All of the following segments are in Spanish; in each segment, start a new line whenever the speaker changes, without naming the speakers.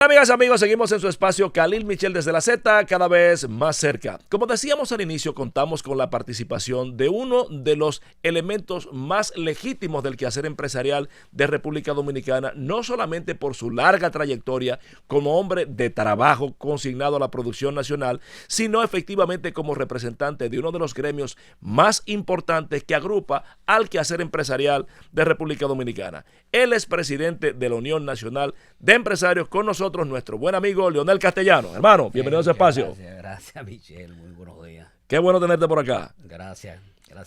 Amigas, amigos, seguimos en su espacio Khalil Michel desde la Z, cada vez más cerca. Como decíamos al inicio, contamos con la participación de uno de los elementos más legítimos del quehacer empresarial de República Dominicana, no solamente por su larga trayectoria como hombre de trabajo consignado a la producción nacional, sino efectivamente como representante de uno de los gremios más importantes que agrupa al quehacer empresarial de República Dominicana. Él es presidente de la Unión Nacional de Empresarios. Con nosotros nuestro buen amigo Leonel Castellano. Hermano, bienvenido a ese espacio.
Gracias, Michelle. Muy buenos días.
Qué bueno tenerte por acá.
Gracias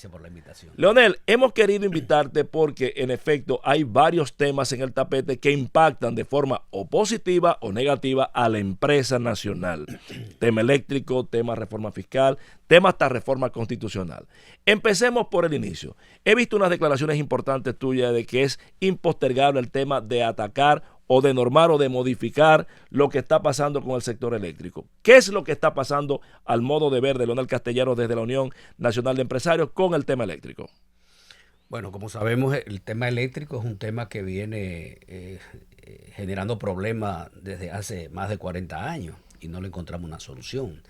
por la invitación.
Leonel, hemos querido invitarte porque en efecto hay varios temas en el tapete que impactan de forma o positiva o negativa a la empresa nacional. Tema eléctrico, tema reforma fiscal, tema hasta reforma constitucional. Empecemos por el inicio. He visto unas declaraciones importantes tuyas de que es impostergable el tema de atacar o de normar o de modificar lo que está pasando con el sector eléctrico. ¿Qué es lo que está pasando al modo de ver de Leonel Castellano desde la Unión Nacional de Empresarios con el tema eléctrico?
Bueno, como sabemos, el tema eléctrico es un tema que viene generando problemas desde hace más de 40 años y no le encontramos una solución.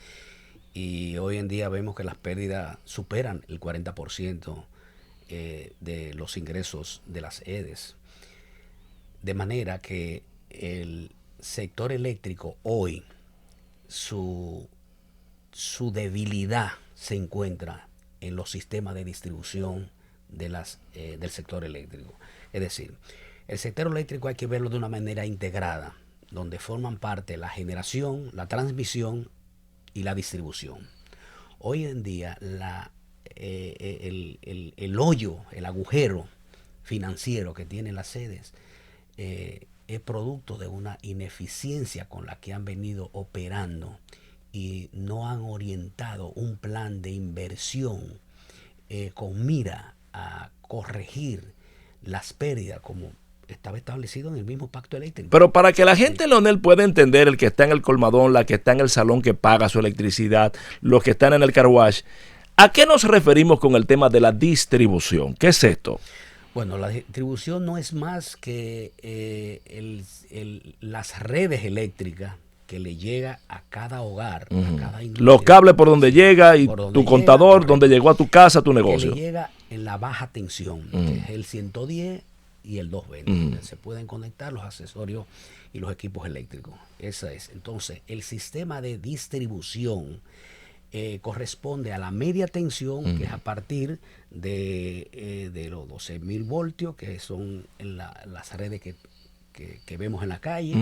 Y hoy en día vemos que las pérdidas superan el 40% de los ingresos de las EDES. De manera que el sector eléctrico hoy, su debilidad se encuentra en los sistemas de distribución del sector eléctrico. Es decir, el sector eléctrico hay que verlo de una manera integrada, donde forman parte la generación, la transmisión y la distribución. Hoy en día el hoyo, el agujero financiero que tienen las sedes es producto de una ineficiencia con la que han venido operando y no han orientado un plan de inversión con mira a corregir las pérdidas como estaba establecido en el mismo pacto eléctrico.
Pero para que la gente, Leonel, pueda entender, el que está en el colmadón, la que está en el salón que paga su electricidad, los que están en el car wash, ¿a qué nos referimos con el tema de la distribución? ¿Qué es esto?
Bueno, la distribución no es más que las redes eléctricas que le llega a cada hogar, a cada industria.
Los cables por donde llega y tu contador, donde llegó a tu casa, tu negocio.
Que le llega en la baja tensión, que es el 110 y el 220. Se pueden conectar los accesorios y los equipos eléctricos. Esa es. Entonces, el sistema de distribución corresponde a la media tensión, que es a partir de los 12.000 voltios, que son las redes que vemos en la calle.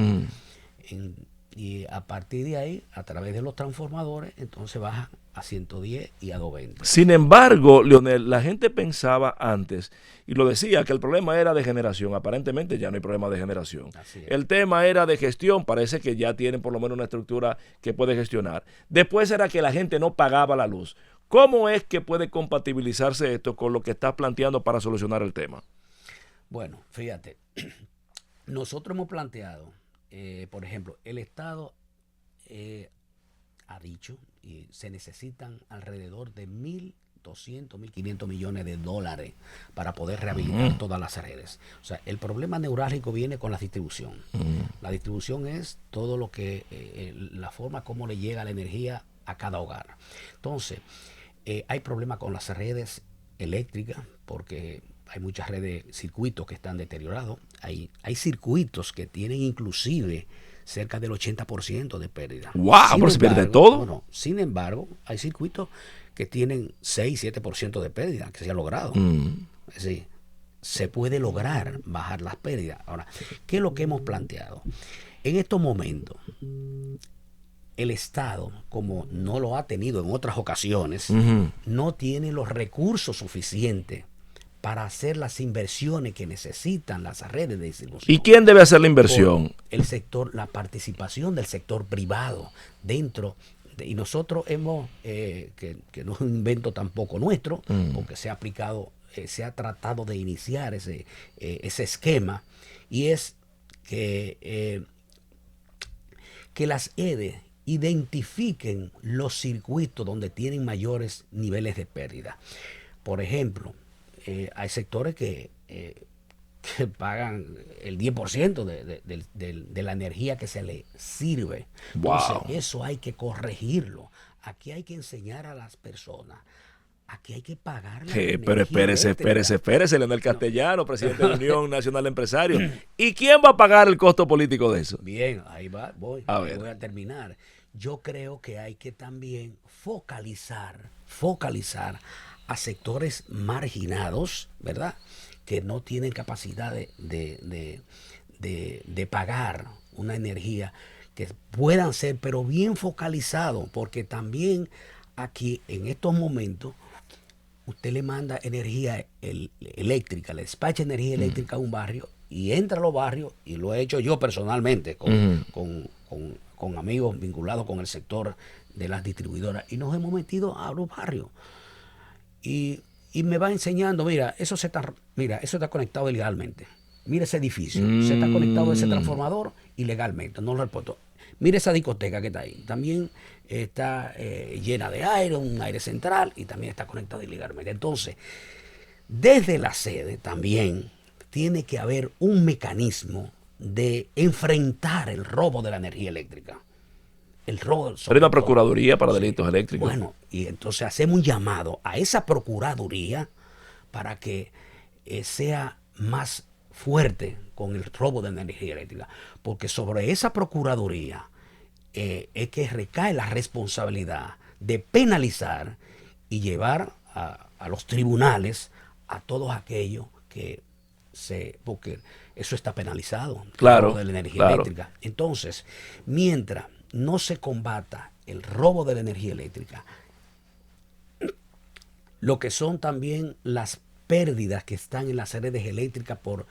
Y a partir de ahí, a través de los transformadores, entonces baja a 110 y a 220.
Sin embargo, Leonel, la gente pensaba antes, y lo decía, que el problema era de generación. Aparentemente ya no hay problema de generación. El tema era de gestión. Parece que ya tienen por lo menos una estructura que puede gestionar. Después era que la gente no pagaba la luz. ¿Cómo es que puede compatibilizarse esto con lo que estás planteando para solucionar el tema?
Bueno, fíjate, nosotros hemos planteado, por ejemplo, el Estado ha dicho y se necesitan alrededor de 1.200, 1.500 millones de dólares para poder rehabilitar todas las redes. O sea, el problema neurálgico viene con la distribución. La distribución es todo lo que, la forma como le llega la energía a cada hogar. Entonces, hay problemas con las redes eléctricas porque hay muchas redes, circuitos que están deteriorados. Hay circuitos que tienen inclusive cerca del 80% de pérdida.
¡Wow! ¿Pero se pierde todo?
Bueno, sin embargo, hay circuitos que tienen 6-7% de pérdida, que se ha logrado. Es decir, se puede lograr bajar las pérdidas. Ahora, ¿qué es lo que hemos planteado? En estos momentos, el Estado, como no lo ha tenido en otras ocasiones, no tiene los recursos suficientes para hacer las inversiones que necesitan las redes de distribución.
¿Y quién debe hacer la inversión?
El sector, la participación del sector privado dentro y nosotros hemos, que no es un invento tampoco nuestro, porque se ha aplicado, se ha tratado de iniciar ese esquema, y es que las EDE identifiquen los circuitos donde tienen mayores niveles de pérdida. Por ejemplo, hay sectores que que pagan el 10% de la energía que se le sirve. Entonces,
Wow.
eso hay que corregirlo. Aquí hay que enseñar a las personas. Aquí hay que pagar la
Pero
energía eléctrica.
espérese, Leonel
No.
Castellano, presidente de la Unión Nacional de Empresarios. ¿Y quién va a pagar el costo político de eso?
Bien, ahí va,
A
ahí
ver.
voy a terminar. Yo creo que hay que también focalizar a sectores marginados, ¿verdad? Que no tienen capacidad de pagar una energía que puedan ser, pero bien focalizado, porque también aquí en estos momentos usted le manda energía eléctrica, le despacha energía eléctrica a un barrio y entra a los barrios, y lo he hecho yo personalmente con amigos vinculados con el sector de las distribuidoras, y nos hemos metido a los barrios. Y me va enseñando, mira, eso está conectado ilegalmente. Mira ese edificio, se está conectado a ese transformador ilegalmente, no lo reporto. Mira esa discoteca que está ahí, también está llena de aire, un aire central, y también está conectado ilegalmente. Entonces, desde la sede también tiene que haber un mecanismo de enfrentar el robo de la energía eléctrica. El robo,
Hay
sobre
una
todo.
procuraduría para
Sí.
delitos eléctricos.
Bueno, y entonces hacemos un llamado a esa procuraduría para que sea más fuerte con el robo de energía eléctrica, porque sobre esa procuraduría es que recae la responsabilidad de penalizar y llevar a los tribunales a todos aquellos que porque eso está penalizado, el
Claro,
robo de la energía
claro.
eléctrica. Entonces, mientras no se combata el robo de la energía eléctrica, lo que son también las pérdidas que están en las redes eléctricas por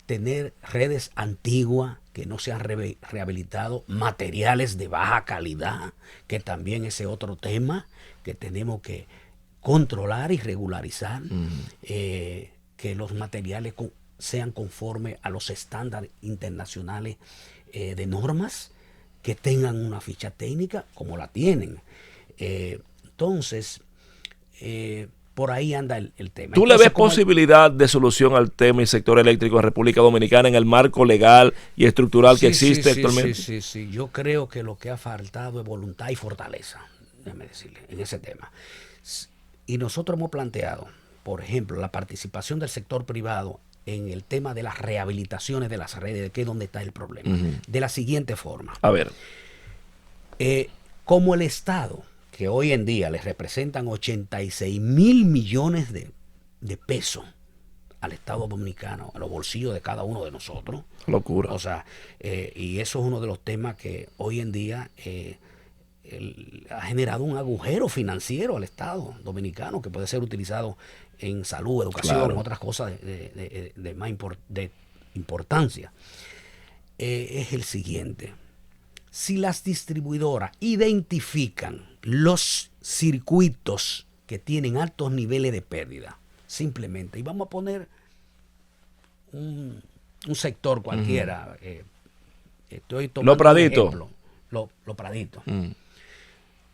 tener redes antiguas que no se han rehabilitado, materiales de baja calidad, que también ese otro tema que tenemos que controlar y regularizar, que los materiales sean conformes a los estándares internacionales de normas, que tengan una ficha técnica como la tienen. Entonces, por ahí anda el tema.
¿Tú le
Entonces,
ves posibilidad de solución al tema y sector eléctrico en República Dominicana en el marco legal y estructural que existe actualmente?
Sí. Yo creo que lo que ha faltado es voluntad y fortaleza, déjame decirle, en ese tema. Y nosotros hemos planteado, por ejemplo, la participación del sector privado en el tema de las rehabilitaciones de las redes, que es donde está el problema. De la siguiente forma.
A ver.
Como el Estado, que hoy en día les representan 86,000 millones de pesos al Estado Dominicano, a los bolsillos de cada uno de nosotros.
Locura.
O sea, y eso es uno de los temas que hoy en día ha generado un agujero financiero al Estado Dominicano, que puede ser utilizado en salud, educación,
Claro.
otras cosas de más importancia. Es el siguiente. Si las distribuidoras identifican los circuitos que tienen altos niveles de pérdida, simplemente, y vamos a poner un sector cualquiera, estoy tomando
Los Praditos.
un ejemplo, los Praditos.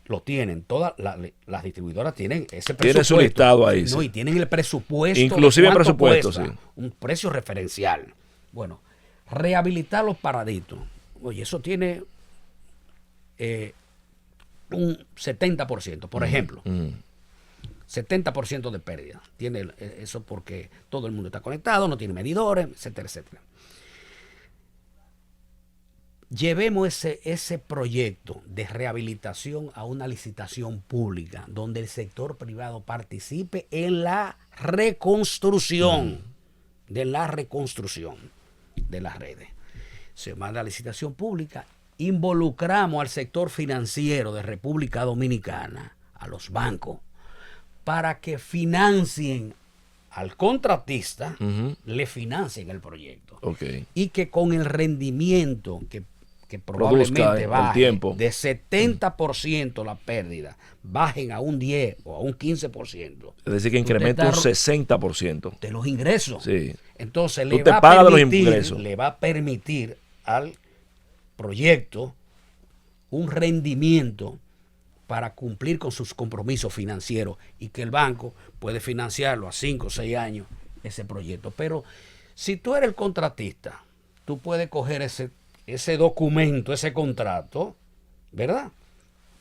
Lo tienen, todas las distribuidoras tienen ese presupuesto.
Tiene su listado ahí,
No,
sí.
y tienen el presupuesto.
Inclusive
de cuánto
presupuesto,
cuesta,
sí.
un precio referencial. Bueno, rehabilitar los Paraditos. Oye, eso tiene un 70%, por ejemplo. 70% de pérdida. Tiene eso porque todo el mundo está conectado, no tiene medidores, etcétera, etcétera. Llevemos ese proyecto de rehabilitación a una licitación pública donde el sector privado participe en la reconstrucción de las redes. Se manda a licitación pública, involucramos al sector financiero de República Dominicana, a los bancos, para que financien al contratista, le financien el proyecto.
Okay.
Y que con el rendimiento que
Produzca
probablemente
el
baje
tiempo.
de 70% la pérdida, bajen a un 10 o a un 15%.
Es decir, que incrementa un 60%.
De los ingresos.
Sí.
Entonces
Tú te pagas de los ingresos.
le va a permitir al proyecto un rendimiento para cumplir con sus compromisos financieros, y que el banco puede financiarlo a 5 o 6 años ese proyecto. Pero Si tú eres el contratista, tú puedes coger ese documento, ese contrato, ¿verdad?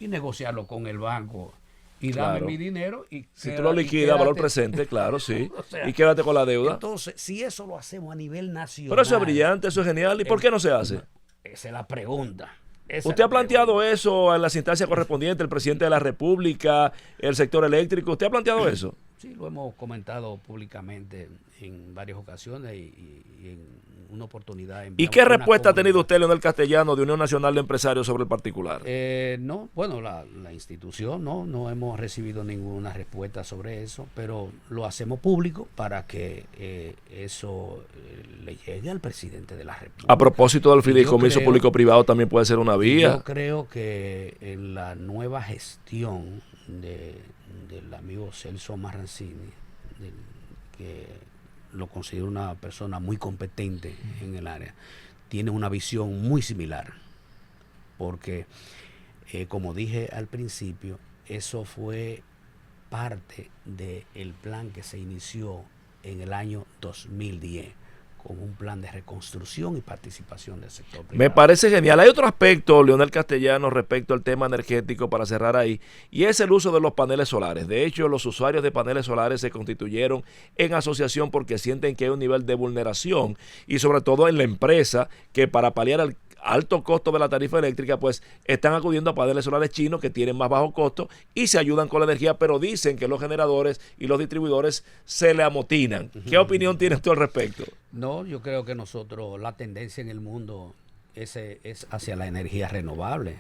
Y negociarlo con el banco. Y dame
Claro.
mi dinero y
Si tú lo liquidas, valor
quédate.
presente, claro, sí.
O sea,
Y quédate con la deuda.
entonces, si eso lo hacemos a nivel nacional.
Pero eso es brillante, eso es genial. ¿Y por qué no se hace?
Esa es la pregunta. Esa
¿Usted
es
ha
la
planteado
pregunta.
eso en las instancias correspondientes, el presidente de la República, el sector eléctrico? ¿Usted ha planteado eso?
Sí, lo hemos comentado públicamente en varias ocasiones y en una oportunidad.
¿Y
enviamos
qué
una
respuesta ha tenido
comunicado.
usted, Leonel Castellano, de Unión Nacional de Empresarios sobre el particular?
No, bueno, la institución no hemos recibido ninguna respuesta sobre eso, pero lo hacemos público para que eso le llegue al presidente de la República.
A propósito del
Y
fideicomiso público-privado, también puede ser una vía.
Yo creo que en la nueva gestión del amigo Celso Marrancini, que lo considero una persona muy competente en el área, tiene una visión muy similar, porque como dije al principio, eso fue parte del plan que se inició en el año 2010 con un plan de reconstrucción y participación del sector privado.
Me parece genial. Hay otro aspecto, Leonel Castellano, respecto al tema energético, para cerrar ahí, y es el uso de los paneles solares. De hecho, los usuarios de paneles solares se constituyeron en asociación porque sienten que hay un nivel de vulneración, y sobre todo en la empresa, que para paliar el alto costo de la tarifa eléctrica, pues están acudiendo a paneles solares chinos que tienen más bajo costo y se ayudan con la energía, pero dicen que los generadores y los distribuidores se le amotinan. ¿Qué opinión tienes tú al respecto?
No, yo creo que nosotros, la tendencia en el mundo es hacia la energía renovable.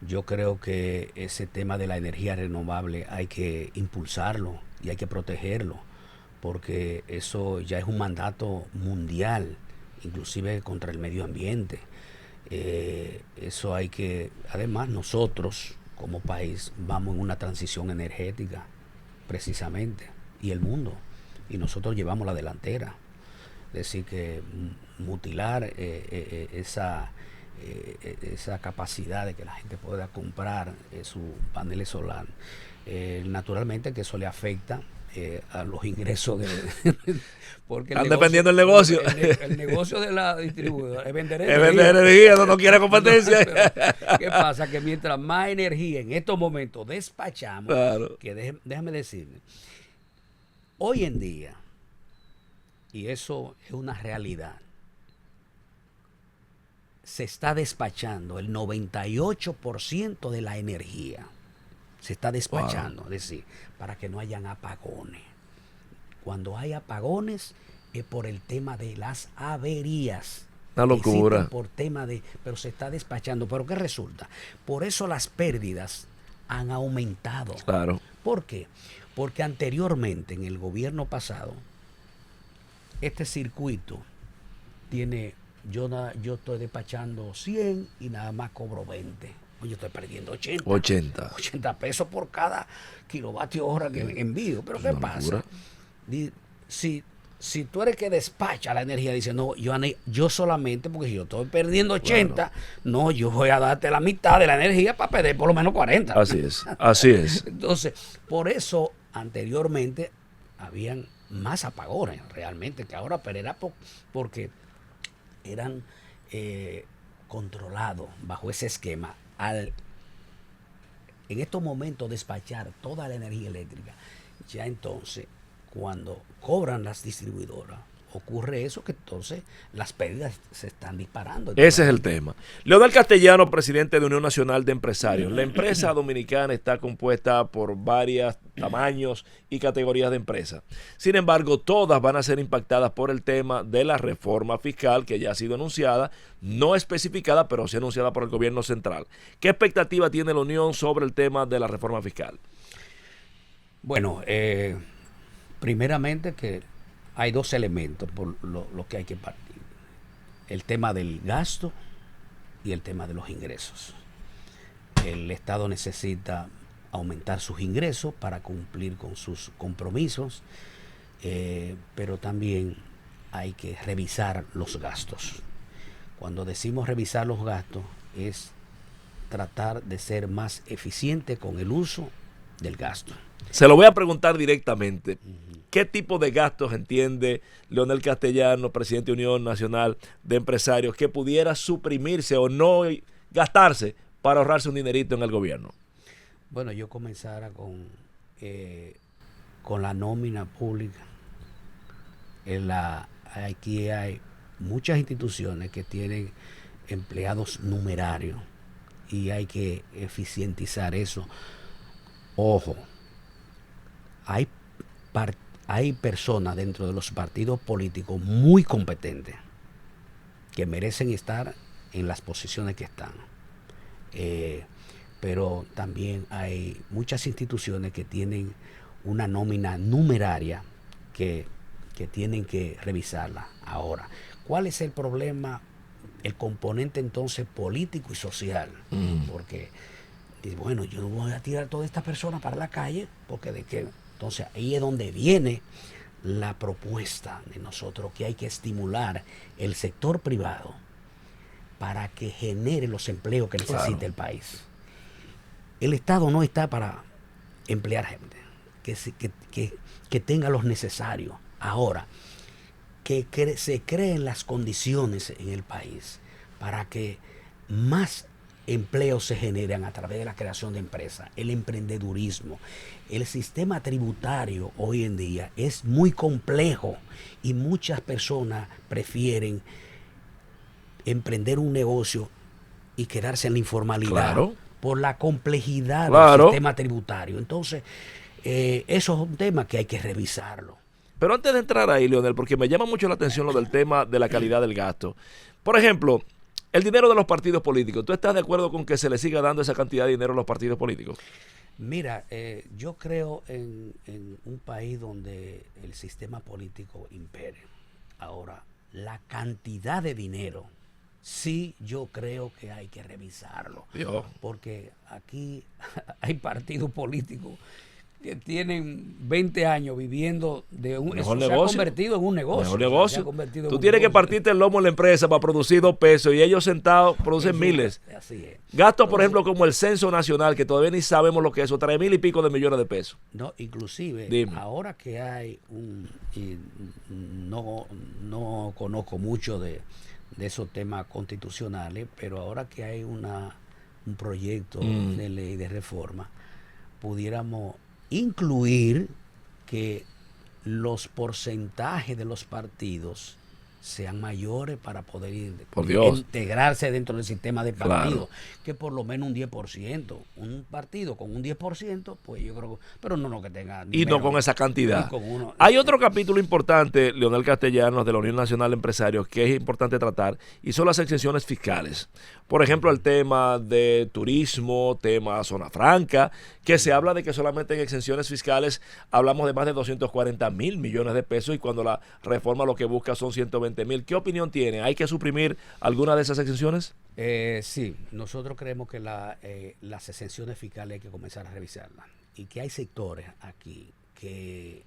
Yo creo que ese tema de la energía renovable hay que impulsarlo y hay que protegerlo, porque eso ya es un mandato mundial, inclusive contra el medio ambiente. Eso hay que, además nosotros como país vamos en una transición energética precisamente, y el mundo, y nosotros llevamos la delantera. Es decir, que mutilar esa capacidad de que la gente pueda comprar su panel solar, naturalmente que eso le afecta a los ingresos porque
están dependiendo del negocio.
El negocio de la distribuidora es vender energía.
Es vender energía, no quiere competencia.
Pero, ¿qué pasa? Que mientras más energía en estos momentos despachamos,
Claro.
que déjame decirle, hoy en día, y eso es una realidad, se está despachando el 98% de la energía. Se está despachando, es decir, para que no hayan apagones. Cuando hay apagones es por el tema de las averías.
Una locura.
Por tema pero se está despachando. ¿Pero qué resulta? Por eso las pérdidas han aumentado.
Claro.
¿Por qué? Porque anteriormente, en el gobierno pasado, este circuito tiene, yo estoy despachando 100 y nada más cobro 20. Yo estoy perdiendo 80 pesos por cada kilovatio hora que envío. Pero ¿qué pasa? Si tú eres que despacha la energía, dice, no, yo solamente, porque yo estoy perdiendo 80, claro, no, yo voy a darte la mitad de la energía para perder por lo menos 40.
Así es, así es.
Entonces, por eso anteriormente habían más apagones realmente que ahora, pero era porque eran controlados bajo ese esquema. En estos momentos despachar toda la energía eléctrica, ya entonces cuando cobran las distribuidoras ocurre eso, que entonces las pérdidas se están disparando.
Ese es el tema. Leonel Castellano, presidente de Unión Nacional de Empresarios. La empresa dominicana está compuesta por varios tamaños y categorías de empresas. Sin embargo, todas van a ser impactadas por el tema de la reforma fiscal que ya ha sido anunciada, no especificada, pero sí anunciada por el gobierno central. ¿Qué expectativa tiene la Unión sobre el tema de la reforma fiscal?
Bueno, primeramente que hay dos elementos por lo que hay que partir. El tema del gasto y el tema de los ingresos. El Estado necesita aumentar sus ingresos para cumplir con sus compromisos, pero también hay que revisar los gastos. Cuando decimos revisar los gastos es tratar de ser más eficiente con el uso del gasto.
Se lo voy a preguntar directamente. ¿Qué tipo de gastos entiende Leonel Castellano, presidente de Unión Nacional de Empresarios, que pudiera suprimirse o no gastarse para ahorrarse un dinerito en el gobierno?
Bueno, yo comenzara con la nómina pública. Aquí hay muchas instituciones que tienen empleados numerarios y hay que eficientizar eso. Ojo, hay personas dentro de los partidos políticos muy competentes que merecen estar en las posiciones que están. Pero también hay muchas instituciones que tienen una nómina numeraria que tienen que revisarla. Ahora, ¿cuál es el problema? El componente entonces político y social. Porque, bueno, yo no voy a tirar a todas estas personas para la calle, porque de qué. Entonces ahí es donde viene la propuesta de nosotros, que hay que estimular el sector privado para que genere los empleos que necesita el país. El Estado no está para emplear gente, que tenga los necesarios. Ahora, que se creen las condiciones en el país para que más empleos se generan a través de la creación de empresas, el emprendedurismo. El sistema tributario hoy en día es muy complejo y muchas personas prefieren emprender un negocio y quedarse en la informalidad por la complejidad del sistema tributario. Entonces, eso es un tema que hay que revisarlo.
Pero antes de entrar ahí, Leonel, porque me llama mucho la atención lo del tema de la calidad del gasto. Por ejemplo, el dinero de los partidos políticos. ¿Tú estás de acuerdo con que se le siga dando esa cantidad de dinero a los partidos políticos?
Mira, yo creo en un país donde el sistema político impere. Ahora, la cantidad de dinero, sí, yo creo que hay que revisarlo. Porque aquí hay partidos políticos que tienen 20 años viviendo de un negocio. Se ha convertido en un negocio.
Mejor negocio. Tú tienes que partirte el lomo en la empresa para producir 2 pesos y ellos sentados producen miles.
Así es.
Gastos, por ejemplo, como el censo nacional, que todavía ni sabemos lo que es eso, 3,000 y pico de millones de pesos.
No, inclusive, ahora que hay no conozco mucho de esos temas constitucionales, pero ahora que hay un proyecto de ley de reforma, pudiéramos incluir que los porcentajes de los partidos sean mayores para poder integrarse dentro del sistema de partidos, que por lo menos un 10%, un partido con un 10%, pues yo creo, pero no que tenga...
Y no con esa cantidad. Hay otro capítulo importante, Leonel Castellanos, de la Unión Nacional de Empresarios, que es importante tratar, y son las exenciones fiscales. Por ejemplo, el tema de turismo, tema zona franca, que se habla de que solamente en exenciones fiscales hablamos de más de 240,000 millones de pesos y cuando la reforma lo que busca son 120,000. ¿Qué opinión tiene? ¿Hay que suprimir alguna de esas exenciones?
Sí, nosotros creemos que las exenciones fiscales hay que comenzar a revisarlas y que hay sectores aquí que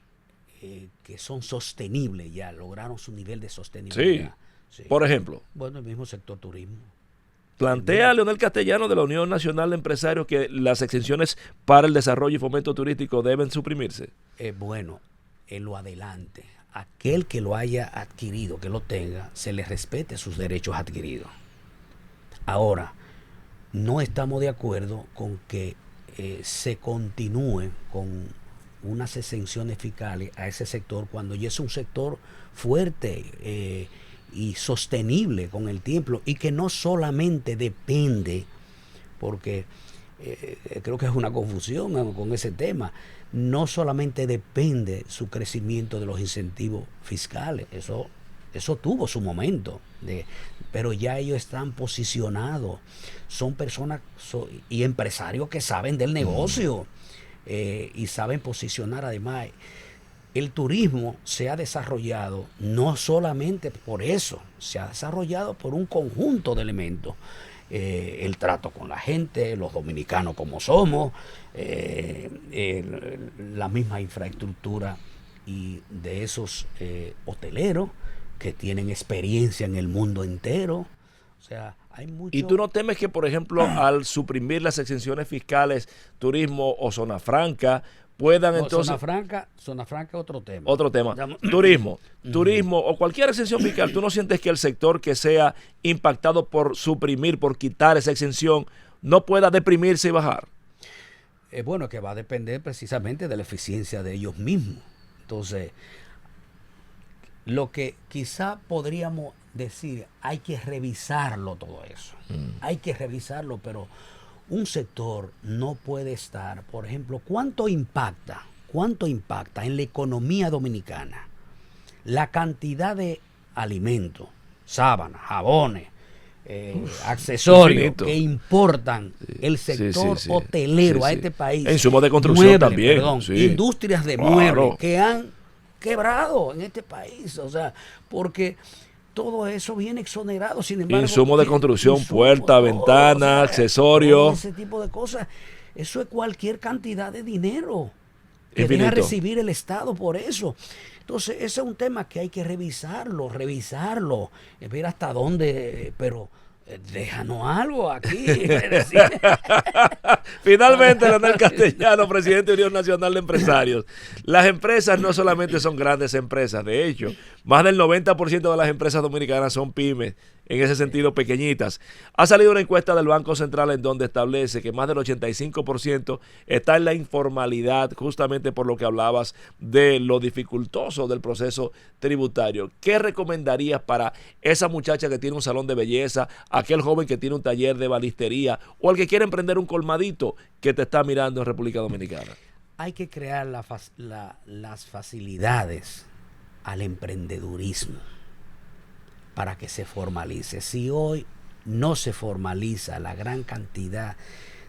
son sostenibles ya, lograron su nivel de sostenibilidad.
Sí. Por ejemplo.
Bueno, el mismo sector turismo.
¿Plantea Leonel Castellano de la Unión Nacional de Empresarios que las exenciones para el desarrollo y fomento turístico deben suprimirse?
Bueno, en lo adelante, aquel que lo haya adquirido, que lo tenga, se le respete sus derechos adquiridos. Ahora, no estamos de acuerdo con que se continúe con unas exenciones fiscales a ese sector cuando ya es un sector fuerte y sostenible con el tiempo y que no solamente depende, porque creo que es una confusión con ese tema, no solamente depende su crecimiento de los incentivos fiscales, eso tuvo su momento, pero ya ellos están posicionados, son personas y empresarios que saben del negocio y saben posicionar. Además, el turismo se ha desarrollado no solamente por eso, se ha desarrollado por un conjunto de elementos. El trato con la gente, los dominicanos como somos, la misma infraestructura y de esos hoteleros que tienen experiencia en el mundo entero. O sea, hay mucho...
¿Y tú no temes que, por ejemplo, al suprimir las exenciones fiscales, turismo o zona franca, puedan
No,
entonces...
Zona Franca, otro tema.
Otro tema. Turismo o cualquier exención fiscal. ¿Tú no sientes que el sector que sea impactado por suprimir, por quitar esa exención, no pueda deprimirse y bajar?
Bueno, que va a depender precisamente de la eficiencia de ellos mismos. Entonces, lo que quizá podríamos decir, hay que revisarlo todo eso. Hay que revisarlo, pero un sector no puede estar, por ejemplo, ¿cuánto impacta en la economía dominicana la cantidad de alimentos, sábanas, jabones, accesorios
infinito,
que importan el sector hotelero a este país?
Insumos de construcción muebles, también.
Industrias de muebles que han quebrado en este país. O sea, porque todo eso viene exonerado. Sin embargo,
insumos de construcción, puertas, ventanas, accesorios.
Ese tipo de cosas. Eso es cualquier cantidad de dinero que deja recibir el Estado por eso. Entonces, ese es un tema que hay que revisarlo, ver hasta dónde, pero déjanos algo aquí.
Finalmente, Leonel Castellano, presidente de Unión Nacional de Empresarios. Las empresas no solamente son grandes empresas, de hecho, más del 90% de las empresas dominicanas son pymes, en ese sentido pequeñitas. Ha salido una encuesta del Banco Central en donde establece que más del 85% está en la informalidad, justamente por lo que hablabas de lo dificultoso del proceso tributario. ¿Qué recomendarías para esa muchacha que tiene un salón de belleza, aquel joven que tiene un taller de balistería o el que quiere emprender un colmadito que te está mirando en República Dominicana?
Hay que crear las facilidades al emprendedurismo para que se formalice. Si hoy no se formaliza la gran cantidad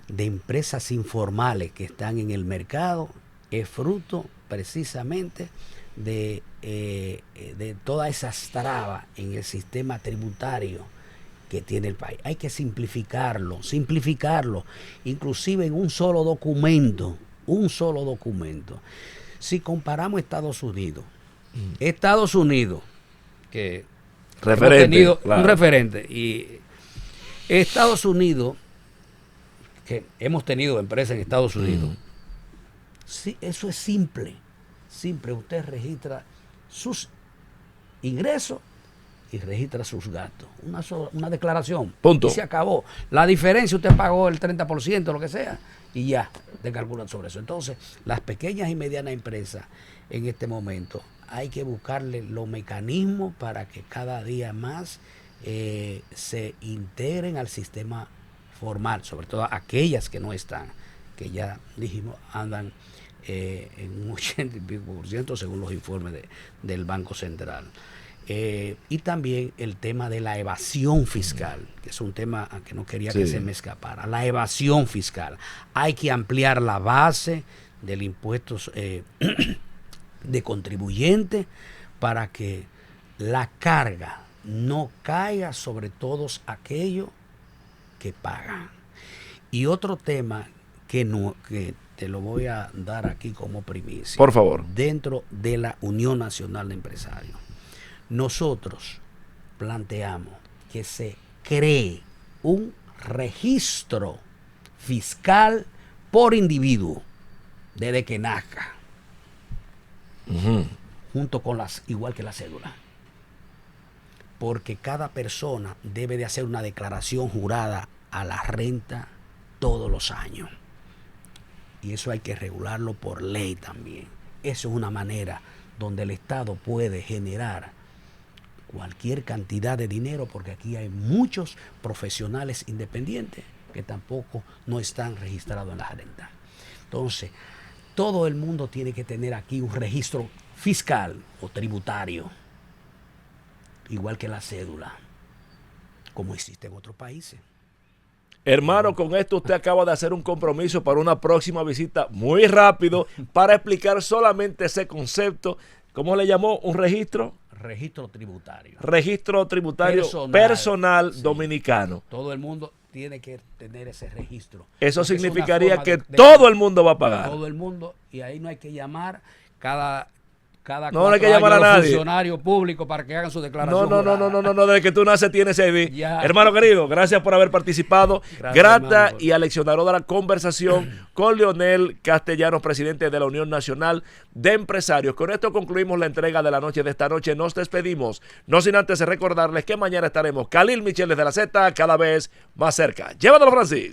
de empresas informales que están en el mercado, es fruto precisamente de todas esas trabas en el sistema tributario que tiene el país. Hay que simplificarlo, inclusive en un solo documento. Si comparamos Estados Unidos, que hemos tenido un referente, y Estados Unidos, que hemos tenido empresas en Estados Unidos, sí, eso es simple. Usted registra sus ingresos y registra sus gastos. Una declaración.
Punto.
Y se acabó. La diferencia, usted pagó el 30%, lo que sea, y ya, te calculan sobre eso. Entonces, las pequeñas y medianas empresas, en este momento, hay que buscarle los mecanismos para que cada día más se integren al sistema formal, sobre todo aquellas que no están, que ya dijimos, andan en un 80 y pico % según los informes del Banco Central. Y también el tema de la evasión fiscal, que es un tema que no quería que se me escapara. La evasión fiscal. Hay que ampliar la base del impuesto de contribuyente para que la carga no caiga sobre todos aquellos que pagan. Y otro tema que te lo voy a dar aquí como primicia.
Por favor.
Dentro de la Unión Nacional de Empresarios, nosotros planteamos que se cree un registro fiscal por individuo desde que nazca, junto con igual que la cédula, porque cada persona debe de hacer una declaración jurada a la renta todos los años, y eso hay que regularlo por ley también. Eso es una manera donde el Estado puede generar cualquier cantidad de dinero, porque aquí hay muchos profesionales independientes que tampoco no están registrados en la renta. Entonces, todo el mundo tiene que tener aquí un registro fiscal o tributario, igual que la cédula, como existe en otros países.
Hermano, con esto usted acaba de hacer un compromiso para una próxima visita muy rápido para explicar solamente ese concepto. ¿Cómo le llamó? ¿Un registro?
Registro tributario.
Registro tributario personal dominicano.
Todo el mundo tiene que tener ese registro.
Eso significaría que todo el mundo va a pagar.
Todo el mundo, y ahí no hay que llamar cada cada
No hay que
4
llamar a
años los
nadie.
funcionarios públicos para que hagan su declaración.
No, desde que tú naces tienes ID.
Ya.
Hermano querido, gracias por haber participado.
Gracias,
Grata
hermano.
y aleccionadora conversación con Leonel Castellanos, presidente de la Unión Nacional de Empresarios. Con esto concluimos la entrega de la noche de esta noche. Nos despedimos, no sin antes recordarles que mañana estaremos Khalil Michel desde la Z, cada vez más cerca. Llévatelo, Francis.